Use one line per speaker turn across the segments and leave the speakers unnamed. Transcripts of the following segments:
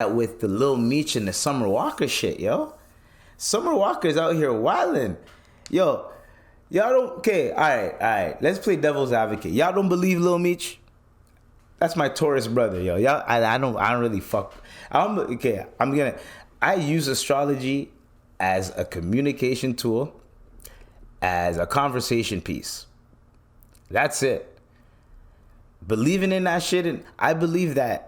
with the Lil Meech and the Summer Walker shit, yo. Summer Walker's out here wildin'. Yo, y'all don't, okay, all right. Let's play devil's advocate. Y'all don't believe Lil Meech? That's my Taurus brother, yo. Y'all, I don't really fuck. I use astrology as a communication tool, as a conversation piece. That's it. Believing in that shit, and I believe that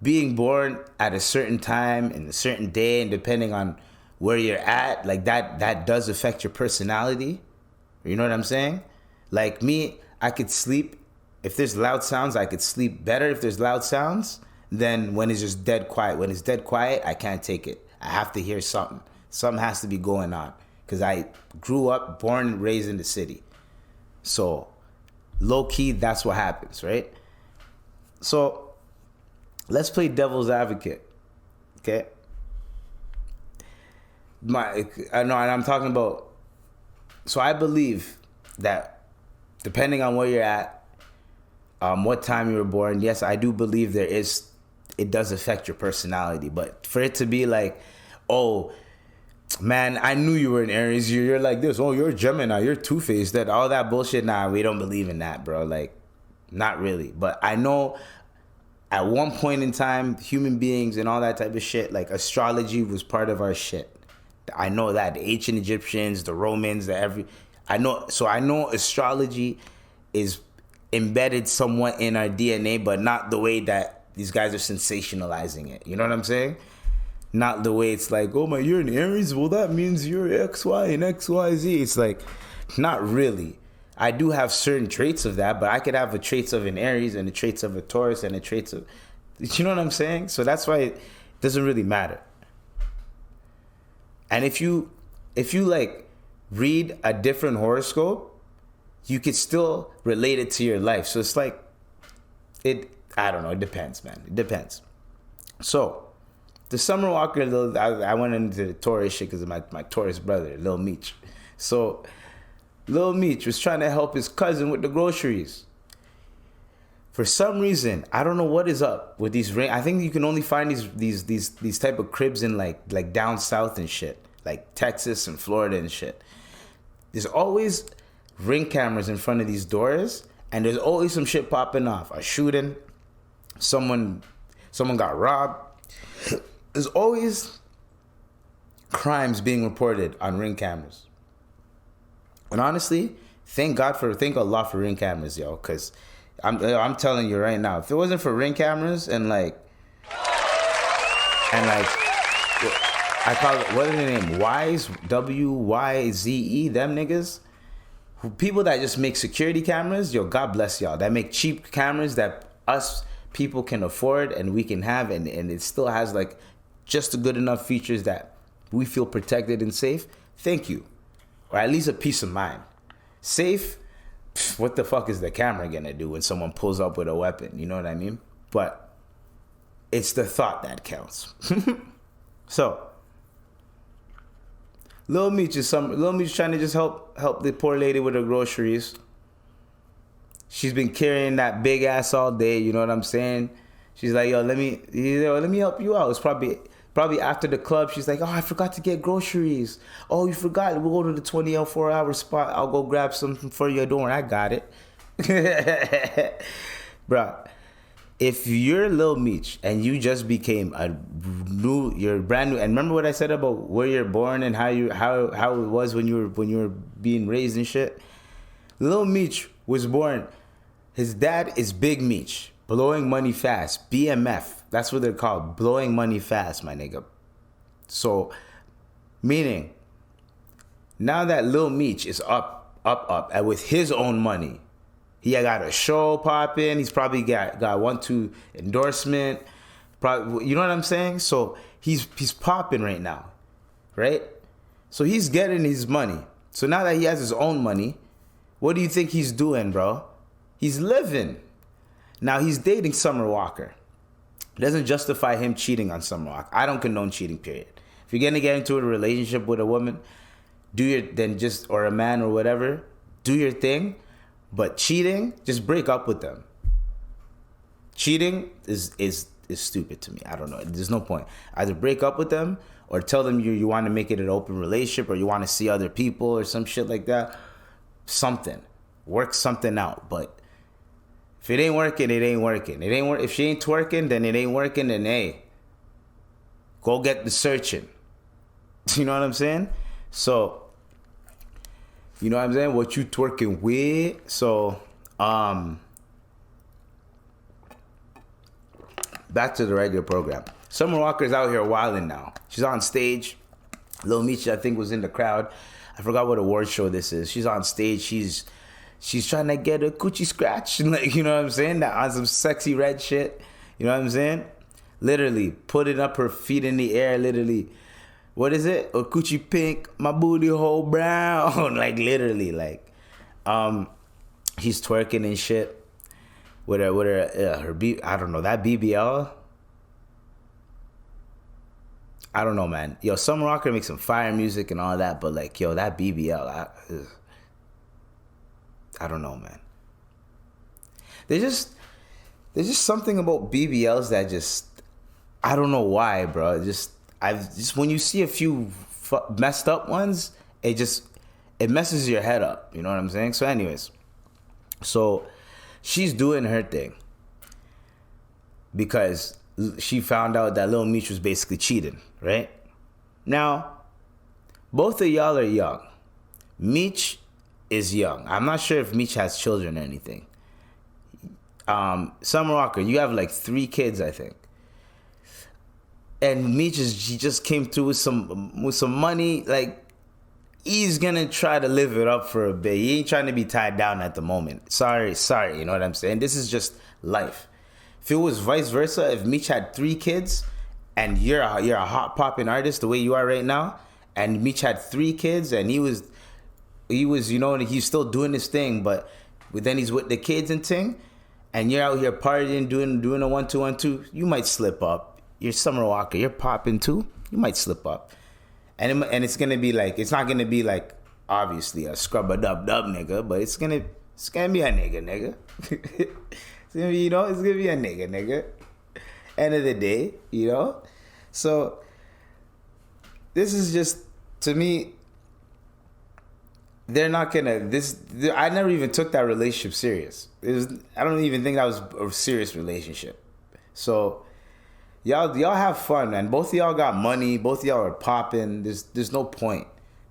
being born at a certain time and a certain day, and depending on where you're at, like that does affect your personality. You know what I'm saying? Like me, I could sleep. If there's loud sounds, I could sleep better if there's loud sounds than when it's just dead quiet. When it's dead quiet, I can't take it. I have to hear something. Something has to be going on. Because I grew up, born and raised in the city. So, low key, that's what happens, right? So, let's play devil's advocate. Okay? I'm talking about, so I believe that depending on where you're at, what time you were born, yes, I do believe it does affect your personality. But for it to be like, oh, man, I knew you were an Aries, you're like this, oh, you're a Gemini, you're two-faced, that all that bullshit, nah, we don't believe in that, bro. Like, not really. But I know at one point in time, human beings and all that type of shit, like astrology was part of our shit. I know that. The ancient Egyptians, the Romans, I know astrology is embedded somewhat in our DNA, but not the way that these guys are sensationalizing it. You know what I'm saying? Not the way it's like, oh my, you're an Aries? Well, that means you're X, Y, and X, Y, Z. It's like, not really. I do have certain traits of that, but I could have the traits of an Aries and the traits of a Taurus and the traits of, you know what I'm saying? So that's why it doesn't really matter. And if you like read a different horoscope, you could still relate it to your life. So it's like, I don't know, it depends, man. It depends. So, the Summer Walker, I went into the Taurus shit because of my Taurus brother, Lil Meech. So, Lil Meech was trying to help his cousin with the groceries. For some reason, I don't know what is up with these ring. I think you can only find these type of cribs in like down south and shit, like Texas and Florida and shit. There's always ring cameras in front of these doors, and there's always some shit popping off. A shooting, someone got robbed. There's always crimes being reported on ring cameras. And honestly, thank Allah for ring cameras, yo, because I'm telling you right now, if it wasn't for ring cameras and like I call it, what is their name? Wise, WYZE, them niggas. People that just make security cameras, yo, God bless y'all. That make cheap cameras that us people can afford and we can have, and it still has like just the good enough features that we feel protected and safe. Thank you. Or at least a peace of mind. Safe, what the fuck is the camera gonna do when someone pulls up with a weapon? You know what I mean? But it's the thought that counts. So, Lil Meech trying to just help the poor lady with her groceries. She's been carrying that big ass all day, you know what I'm saying? She's like, let me help you out. It's probably after the club, she's like, oh, I forgot to get groceries. Oh, you forgot? We'll go to the 24-hour spot. I'll go grab something for you. Don't worry, I got it. Bruh, if you're Lil Meech and you just became you're brand new, and remember what I said about where you're born and how it was when you were being raised and shit? Lil Meech was born, his dad is Big Meech, blowing money fast, BMF. That's what they're called, blowing money fast, my nigga. So, meaning, now that Lil Meech is up, and with his own money, he got a show popping, he's probably got 1-2 endorsement, probably, you know what I'm saying? So, he's popping right now, right? So, he's getting his money. So, now that he has his own money, what do you think he's doing, bro? He's living. Now, he's dating Summer Walker. It doesn't justify him cheating on Summer Walker. I don't condone cheating, period. If you're going to get into a relationship with a woman, or a man or whatever, do your thing. But cheating, just break up with them. Cheating is is stupid to me. I don't know. There's no point. Either break up with them or tell them you want to make it an open relationship or you want to see other people or some shit like that. Something. Work something out. But if it ain't working, it ain't working. If she ain't twerking, then it ain't working, then hey, go get the searching. You know what I'm saying? So, you know what I'm saying? What you twerking with? So, back to the regular program. Summer Walker's out here wilding now. She's on stage. Lil Meech, I think, was in the crowd. I forgot what award show this is. She's on stage. She's trying to get a coochie scratch. Like, you know what I'm saying? That on some sexy red shit. You know what I'm saying? Literally, putting up her feet in the air, literally. What is it? A coochie pink, my booty hole brown. Like, literally, like. She's twerking and shit. With her I don't know, that BBL. I don't know, man. Yo, Summer Walker makes some fire music and all that, but like, yo, that BBL, I don't know, man. There's just something about BBLs that just, I don't know why, bro. When you see a few messed up ones, it messes your head up. You know what I'm saying? So, anyways, she's doing her thing because she found out that Lil Meech was basically cheating, right? Now, both of y'all are young. Meech is young. I'm not sure if Meech has children or anything. Summer Walker, you have like 3 kids, I think. And Meech he just came through with some money. Like, he's gonna try to live it up for a bit. He ain't trying to be tied down at the moment. Sorry, you know what I'm saying? This is just life. If it was vice versa, if Meech had 3 kids and you're a hot popping artist the way you are right now, and Meech had 3 kids and he was, you know, he's still doing his thing, but then he's with the kids and thing, and you're out here partying, doing a 1-2-1-2, you might slip up. You're Summer Walker, you're popping too, you might slip up. And it's gonna be like, it's not gonna be like obviously a scrub-a-dub-dub nigga, but it's gonna be a nigga. It's gonna be, you know, it's gonna be a nigga. End of the day, you know? So this is just, to me, they're not gonna, I never even took that relationship serious. I don't even think that was a serious relationship. So y'all have fun, man. Both of y'all got money. Both of y'all are popping. There's no point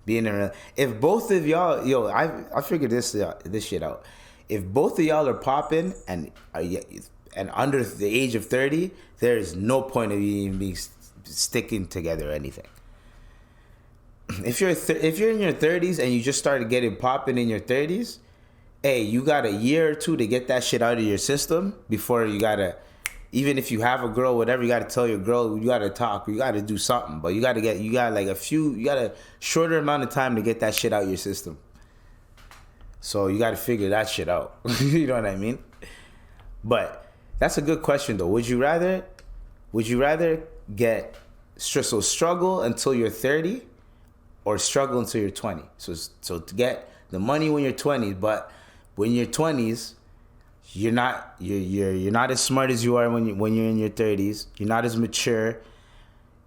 being in. If both of y'all, yo, I figured this shit out. If both of y'all are popping and under the age of 30, there is no point of you even being sticking together or anything. If you're in your 30s and you just started getting popping in your 30s, hey, you got a year or 2 to get that shit out of your system before you gotta. Even if you have a girl, whatever, you gotta tell your girl, you gotta talk, you gotta do something. But you got a shorter amount of time to get that shit out your system. So you gotta figure that shit out. You know what I mean? But that's a good question though. Would you rather struggle until you're 30 or struggle until you're 20? So to get the money when you're 20, but when you're 20s, you're not as smart as you are when you're in your 30s. You're not as mature.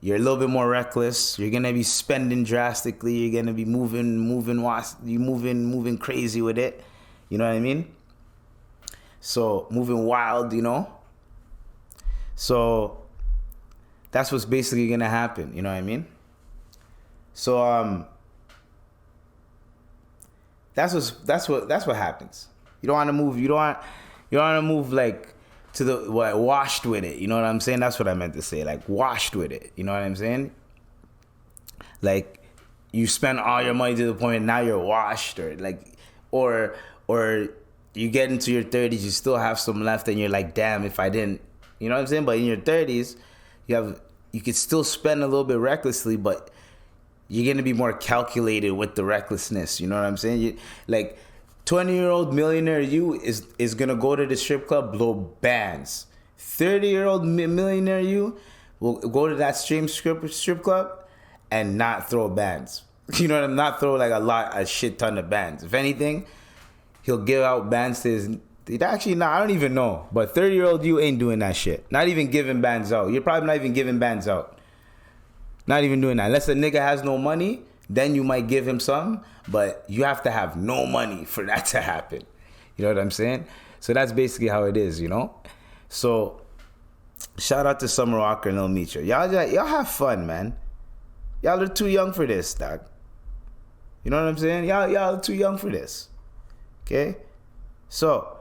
You're a little bit more reckless. You're gonna be spending drastically. You're gonna be moving crazy with it. You know what I mean? So moving wild, you know. So that's what's basically gonna happen. You know what I mean? So that's what happens. You don't want to move. You don't want to move like to the washed with it. You know what I'm saying? That's what I meant to say. Like washed with it. You know what I'm saying? Like you spend all your money to the point now you're washed, or you get into your 30s, you still have some left, and you're like, damn, if I didn't, you know what I'm saying? But in your 30s, you could still spend a little bit recklessly, but you're gonna be more calculated with the recklessness. You know what I'm saying? 20-year-old millionaire you is gonna go to the strip club, blow bands. 30-year-old millionaire you will go to that strip club and not throw bands. You know what I mean? Not throw like a shit ton of bands. If anything, he'll give out bands to Actually, nah, I don't even know. But 30-year-old you ain't doing that shit. Not even giving bands out. You're probably not even giving bands out. Not even doing that. Unless a nigga has no money, then you might give him some. But you have to have no money for that to happen. You know what I'm saying? So that's basically how it is, you know? So, shout out to Summer Walker and Lil Meech. Y'all have fun, man. Y'all are too young for this, dog. You know what I'm saying? Y'all are too young for this. Okay? So,